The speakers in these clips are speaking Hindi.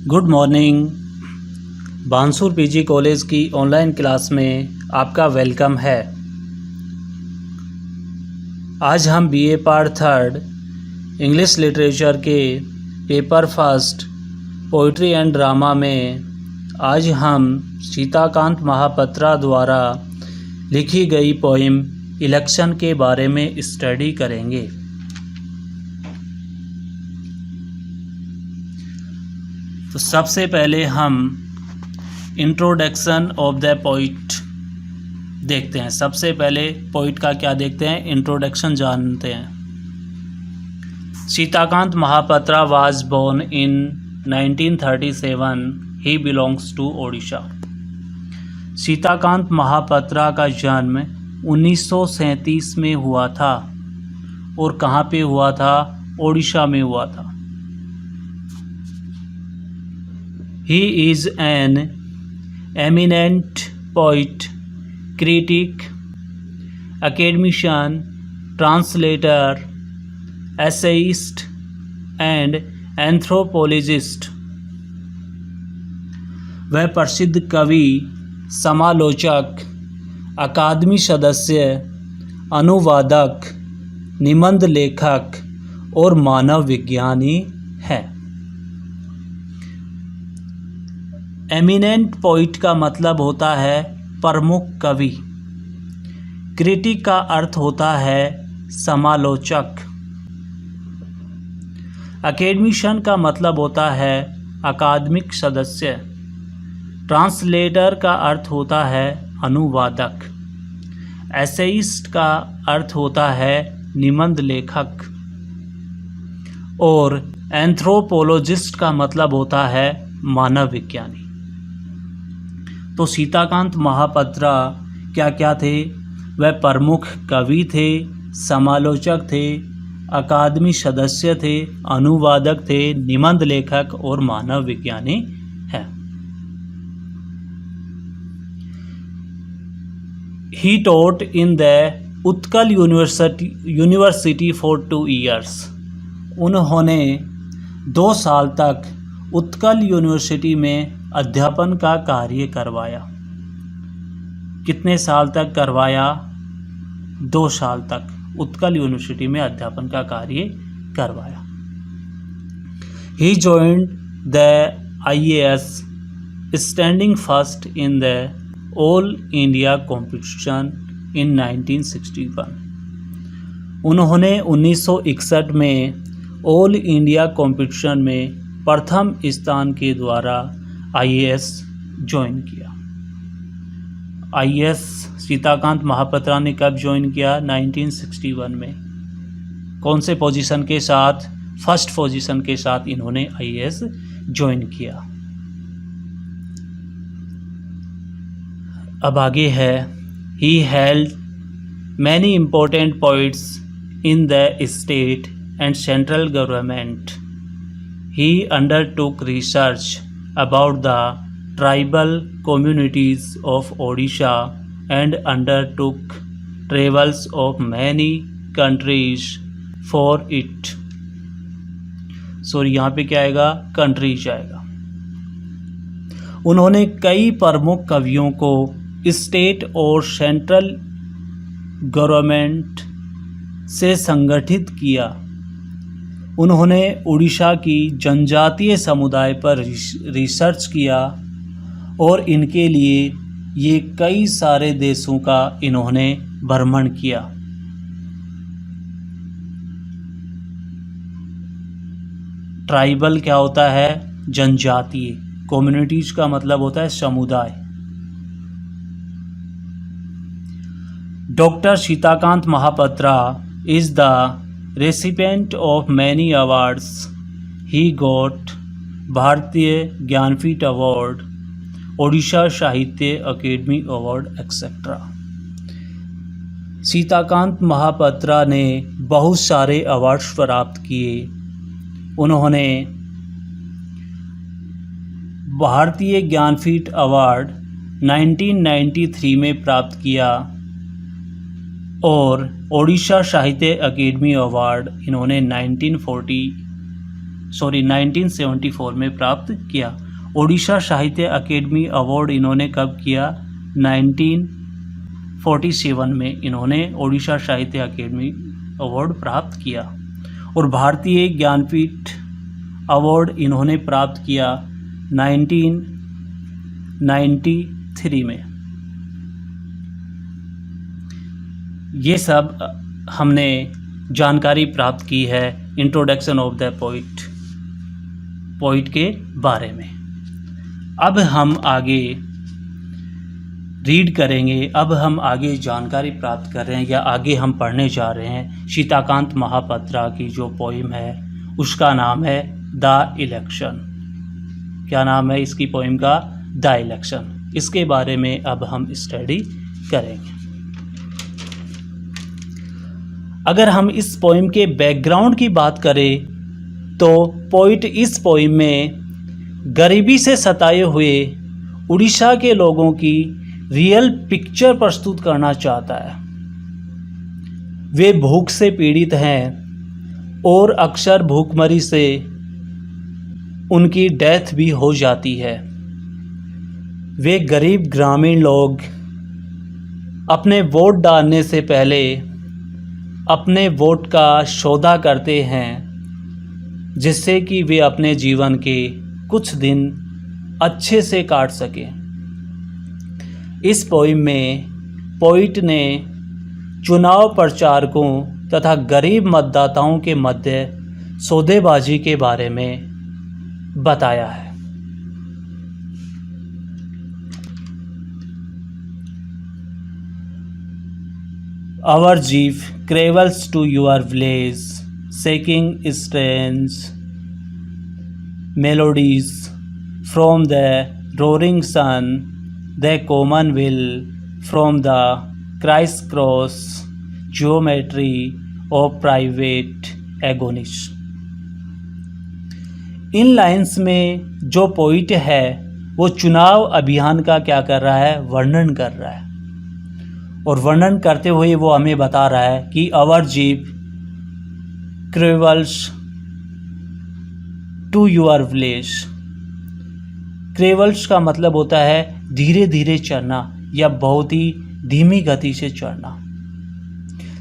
Good morning. Bansur PG college की ऑनलाइन क्लास में आपका वेलकम है। आज हम BA part third English literature के paper first poetry and drama में आज हम सीताकांत महापात्रा द्वारा लिखी गई पोइम इलेक्शन के बारे में स्टडी करेंगे। तो सबसे पहले हम इंट्रोडक्शन ऑफ द पोइट देखते हैं। सबसे पहले पोइट का क्या देखते हैं, इंट्रोडक्शन जानते हैं। Sitakant Mahapatra was born in 1937। He belongs to Odisha. Sitakant Mahapatra का जन्म 1937 में हुआ था और कहाँ पे हुआ था? ओडिशा में हुआ था। He is an eminent poet, critic, academician, translator, essayist, and anthropologist. वह प्रसिद्ध कवि, समालोचक, अकादमी सदस्य, अनुवादक, निबंध लेखक और मानव विज्ञानी है। एमिनेंट पोइट का मतलब होता है प्रमुख कवि। क्रिटिक का अर्थ होता है समालोचक। अकेडमिशियन का मतलब होता है अकादमिक सदस्य। ट्रांसलेटर का अर्थ होता है अनुवादक। एसेइस्ट का अर्थ होता है निबंध लेखक। और एंथ्रोपोलॉजिस्ट का मतलब होता है मानव विज्ञानी। तो सीताकांत महापात्रा क्या क्या थे? वह प्रमुख कवि थे, समालोचक थे, अकादमी सदस्य थे, अनुवादक थे, निबंध लेखक और मानव विज्ञानी है। He taught in the Utkal university for 2 years। उन्होंने 2 साल तक उत्कल यूनिवर्सिटी में अध्यापन का कार्य करवाया। कितने साल तक करवाया? 2 साल तक उत्कल यूनिवर्सिटी में अध्यापन का कार्य करवाया। He joined the IAS, standing first in the all India competition in 1961। उन्होंने 1961 में ऑल इंडिया कॉम्पिटिशन में प्रथम स्थान के द्वारा IAS ज्वाइन किया। IAS सीताकांत महापात्रा ने कब ज्वाइन किया? 1961 में। कौन से पोजीशन के साथ? फर्स्ट पोजीशन के साथ इन्होंने IAS ज्वाइन किया। अब आगे है, he held many important posts in the state and central government. He undertook research about the tribal communities of Odisha and undertook travels of many countries for it। यहाँ पे क्या आएगा? कंट्रीज आएगा। उन्होंने कई प्रमुख कवियों को स्टेट और सेंट्रल गवर्नमेंट से संगठित किया। उन्होंने उड़ीसा की जनजातीय समुदाय पर रिसर्च किया और इनके लिए ये कई सारे देशों का इन्होंने भ्रमण किया। ट्राइबल क्या होता है? जनजातीय। कम्युनिटीज का मतलब होता है समुदाय। Doctor Sitakant Mahapatra is the recipient of many awards। He got भारतीय Jnanpith award, Odisha Sahitya Akademi award etcetera. Sitakant Mahapatra ने बहुत सारे अवार्ड्स प्राप्त किए। उन्होंने भारतीय ज्ञानपीठ अवार्ड 1993 में प्राप्त किया और ओडिशा साहित्य अकेडमी अवार्ड इन्होंने 1940 1974 में प्राप्त किया। ओडिशा साहित्य अकेडमी अवार्ड इन्होंने कब किया? 1947 में इन्होंने ओडिशा साहित्य अकेडमी अवार्ड प्राप्त किया। और भारतीय ज्ञानपीठ अवार्ड इन्होंने प्राप्त किया 1993 में। ये सब हमने जानकारी प्राप्त की है इंट्रोडक्शन ऑफ द पोइट के बारे में। अब हम आगे रीड करेंगे, अब हम आगे जानकारी प्राप्त कर रहे हैं या आगे हम पढ़ने जा रहे हैं सीताकांत महापात्रा की जो पोइम है उसका नाम है द इलेक्शन। क्या नाम है इसकी पोइम का? The election. इसके बारे में अब हम स्टडी करेंगे। अगर हम इस पोइम के बैकग्राउंड की बात करें तो पोइट इस पोइम में गरीबी से सताए हुए उड़ीसा के लोगों की रियल पिक्चर प्रस्तुत करना चाहता है। वे भूख से पीड़ित हैं और अक्सर भूखमरी से उनकी डेथ भी हो जाती है। वे गरीब ग्रामीण लोग अपने वोट डालने से पहले अपने वोट का सौदा करते हैं जिससे कि वे अपने जीवन के कुछ दिन अच्छे से काट सकें। इस पोइम में पोइट ने चुनाव प्रचारकों तथा गरीब मतदाताओं के मध्य सौदेबाजी के बारे में बताया है। Our jeep travels to your village, seeking strange melodies from the roaring sun, the common will from the crisscross geometry of private agonies। In lines में जो पोइट है वो चुनाव अभियान का क्या कर रहा है? वर्णन कर रहा है। और वर्णन करते हुए वो हमें बता रहा है कि our jeep travels to your village. Travels का मतलब होता है धीरे धीरे चलना या बहुत ही धीमी गति से चलना।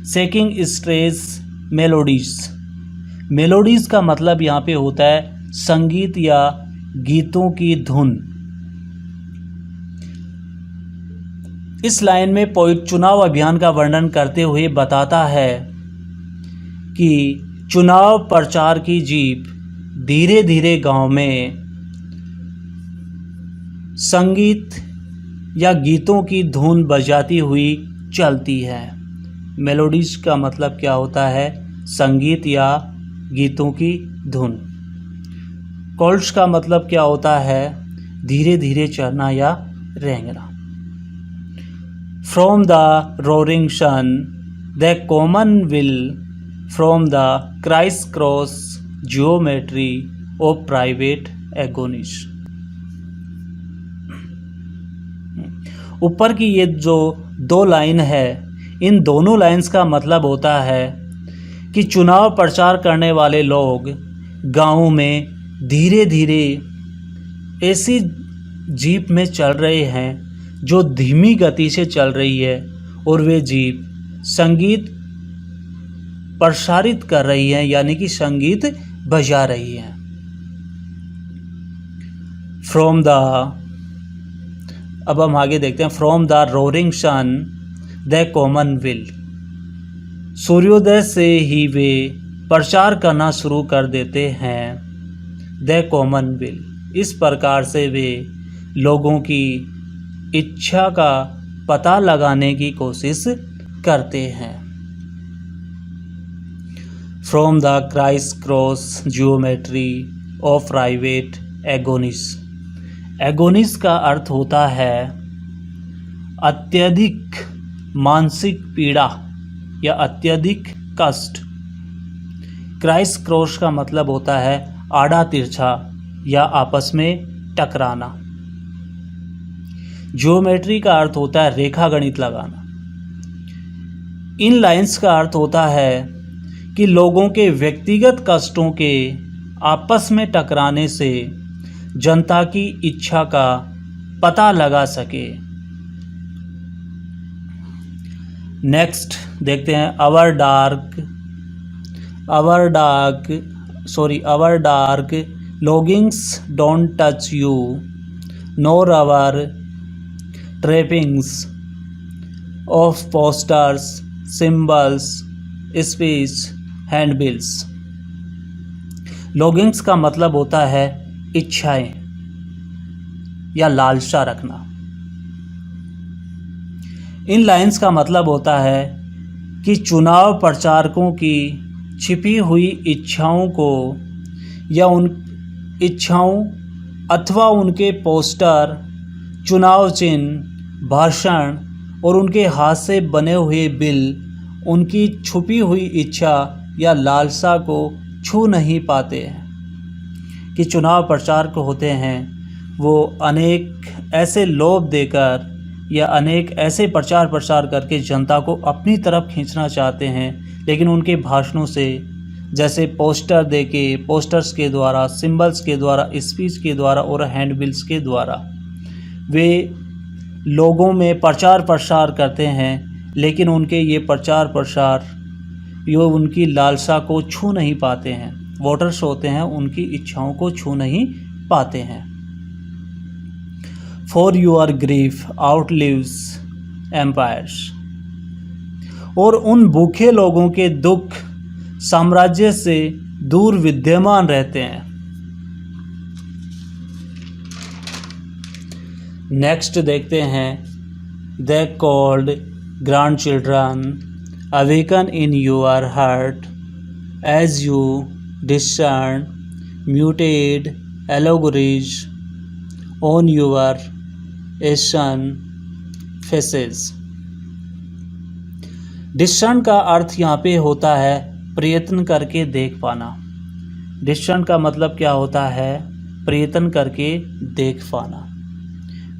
सेकिंग स्ट्रेस मेलोडीज। मेलोडीज का मतलब यहाँ पे होता है संगीत या गीतों की धुन। इस लाइन में पोइट चुनाव अभियान का वर्णन करते हुए बताता है कि चुनाव प्रचार की जीप धीरे धीरे गांव में संगीत या गीतों की धुन बजाती हुई चलती है। मेलोडीज का मतलब क्या होता है? संगीत या गीतों की धुन। कॉल्स का मतलब क्या होता है? धीरे धीरे चलना या रेंगना। From the roaring sun, the common will from the crisscross geometry of private agonies। ऊपर की ये जो दो लाइन है, इन दोनों लाइन्स का मतलब होता है कि चुनाव प्रचार करने वाले लोग गाँव में धीरे धीरे ऐसी जीप में चल रहे हैं जो धीमी गति से चल रही है और वे जीप संगीत प्रसारित कर रही हैं यानी कि संगीत बजा रही हैं। फ्रॉम द, अब हम आगे देखते हैं। From the roaring sun the common will. सूर्योदय से ही वे प्रचार करना शुरू कर देते हैं द कॉमन विल। इस प्रकार से वे लोगों की इच्छा का पता लगाने की कोशिश करते हैं। From the criss cross geometry of private agonies. Agonies का अर्थ होता है अत्यधिक मानसिक पीड़ा या अत्यधिक कष्ट। क्राइस क्रॉस का मतलब होता है आड़ा तिरछा या आपस में टकराना। ज्योमेट्री का अर्थ होता है रेखा गणित लगाना। इन लाइंस का अर्थ होता है कि लोगों के व्यक्तिगत कष्टों के आपस में टकराने से जनता की इच्छा का पता लगा सके। नेक्स्ट देखते हैं our dark longings don't touch you nor our trappings of posters, symbols, speech, handbills। longings का मतलब होता है इच्छाएं या लालसा रखना। इन लाइंस का मतलब होता है कि चुनाव प्रचारकों की छिपी हुई इच्छाओं को या उन इच्छाओं अथवा उनके पोस्टर, चुनाव चिन्ह, भाषण और उनके हाथ से बने हुए बिल उनकी छुपी हुई इच्छा या लालसा को छू नहीं पाते हैं। कि चुनाव प्रचारक होते हैं वो अनेक ऐसे लोभ देकर या अनेक ऐसे प्रचार प्रसार करके जनता को अपनी तरफ खींचना चाहते हैं, लेकिन उनके भाषणों से, जैसे पोस्टर देके, पोस्टर्स के द्वारा, सिंबल्स के द्वारा, स्पीच के द्वारा और हैंडबिल्स के द्वारा वे लोगों में प्रचार प्रसार करते हैं, लेकिन उनके ये प्रचार प्रसार ये उनकी लालसा को छू नहीं पाते हैं। वोटर्स होते हैं उनकी इच्छाओं को छू नहीं पाते हैं। For your grief outlives empires. और उन भूखे लोगों के दुख साम्राज्य से दूर विद्यमान रहते हैं। नेक्स्ट देखते हैं they called grand children awaken in your heart as you discern muted allegories on your ashen faces. Discern का अर्थ यहाँ पे होता है प्रयत्न करके देख पाना। डिसर्न का मतलब क्या होता है? प्रयत्न करके देख पाना।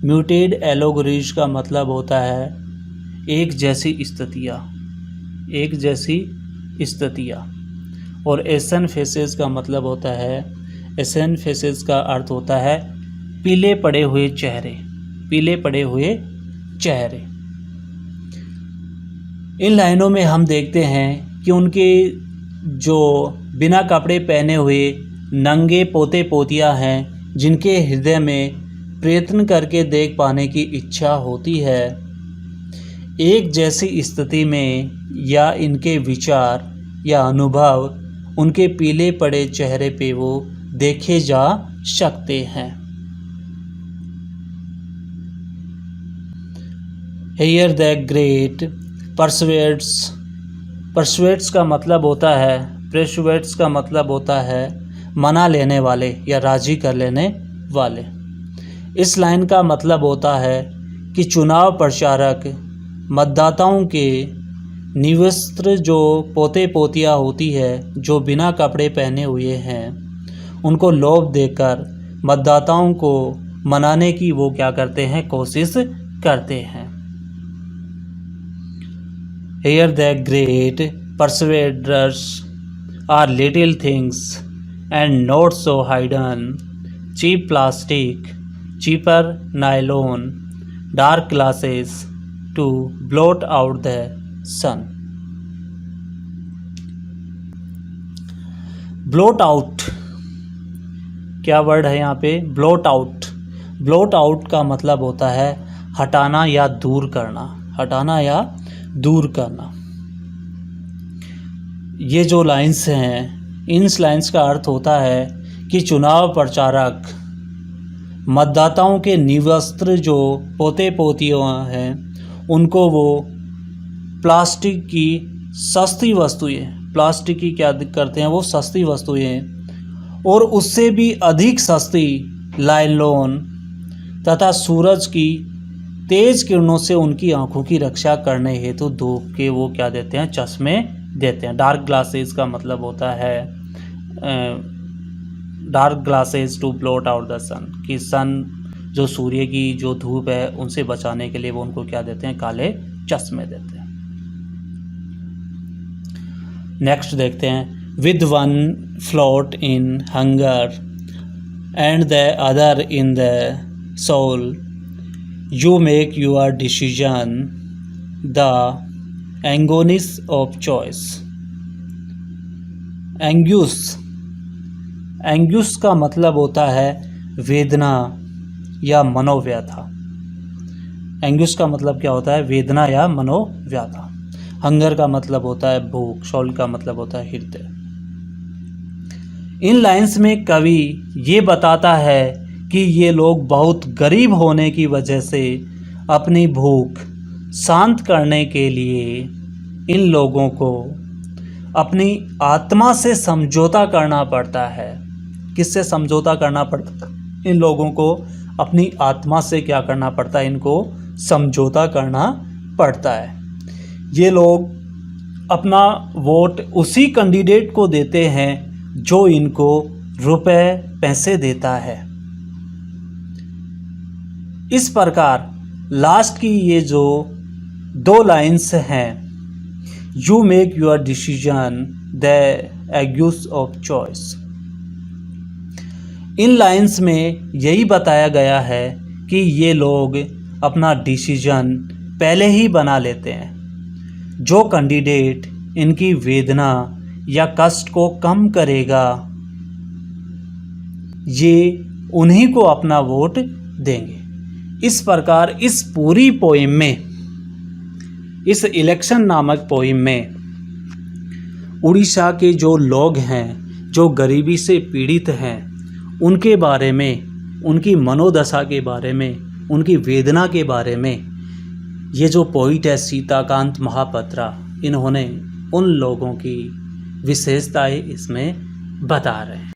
म्यूटेड एलोगरीज का मतलब होता है एक जैसी स्थितियाँ, एक जैसी स्थितियाँ। और एसन फेसेस का मतलब होता है, एसन फेसेस का अर्थ होता है पीले पड़े हुए चेहरे, पीले पड़े हुए चेहरे। इन लाइनों में हम देखते हैं कि उनके जो बिना कपड़े पहने हुए नंगे पोते पोतियाँ हैं, जिनके हृदय में प्रयत्न करके देख पाने की इच्छा होती है, एक जैसी स्थिति में या इनके विचार या अनुभव उनके पीले पड़े चेहरे पे वो देखे जा सकते हैं। Here the great pursuits. Pursuits का मतलब होता है, परसुएट्स का मतलब होता है मना लेने वाले या राजी कर लेने वाले। इस लाइन का मतलब होता है कि चुनाव प्रचारक मतदाताओं के निवस्त्र जो पोते पोतियाँ होती है, जो बिना कपड़े पहने हुए हैं, उनको लोभ देकर मतदाताओं को मनाने की वो क्या करते हैं? कोशिश करते हैं। Here the great persuaders are little things and not so hidden, cheap plastic, cheaper nylon, dark glasses to blot out the sun। Bloat out क्या वर्ड है यहाँ पे? Bloat out. ब्लोट आउट का मतलब होता है हटाना या दूर करना, हटाना या दूर करना। ये जो लाइंस हैं, इन लाइंस का अर्थ होता है कि चुनाव प्रचारक मतदाताओं के निवस्त्र जो पोते पोतियाँ हैं, उनको वो प्लास्टिक की सस्ती वस्तुएं, प्लास्टिक की क्या करते हैं वो? सस्ती वस्तुएं और उससे भी अधिक सस्ती नायलॉन तथा सूरज की तेज किरणों से उनकी आंखों की रक्षा करने हेतु धूप के वो क्या देते हैं? चश्मे देते हैं। डार्क ग्लासेस का मतलब होता है dark glasses to blot out the sun, कि सन जो सूर्य की जो धूप है उनसे बचाने के लिए वो उनको क्या देते हैं? काले चश्मे देते हैं। नेक्स्ट देखते हैं with one float in hunger and the other in the soul. You make your decision, the anguish of choice. एंग्यूस का मतलब होता है वेदना या मनोव्यथा। एंग्यूस का मतलब क्या होता है? वेदना या मनोव्यथा। हंगर का मतलब होता है भूख, सोल का मतलब होता है हृदय। इन लाइंस में कवि ये बताता है कि ये लोग बहुत गरीब होने की वजह से अपनी भूख शांत करने के लिए इन लोगों को अपनी आत्मा से समझौता करना पड़ता है। किससे समझौता करना पड़ता है? इन लोगों को अपनी आत्मा से क्या करना पड़ता है? इनको समझौता करना पड़ता है। ये लोग अपना वोट उसी कैंडिडेट को देते हैं जो इनको रुपए पैसे देता है। इस प्रकार लास्ट की ये जो 2 लाइन्स हैं, you make your decision the agues of choice, इन लाइन्स में यही बताया गया है कि ये लोग अपना डिसीजन पहले ही बना लेते हैं। जो कैंडिडेट इनकी वेदना या कष्ट को कम करेगा, ये उन्हीं को अपना वोट देंगे। इस प्रकार इस पूरी पोइम में, इस इलेक्शन नामक पोइम में उड़ीसा के जो लोग हैं, जो गरीबी से पीड़ित हैं, उनके बारे में, उनकी मनोदशा के बारे में, उनकी वेदना के बारे में ये जो पोइट है सीताकांत महापात्रा, इन्होंने उन लोगों की विशेषताएं इसमें बता रहे हैं।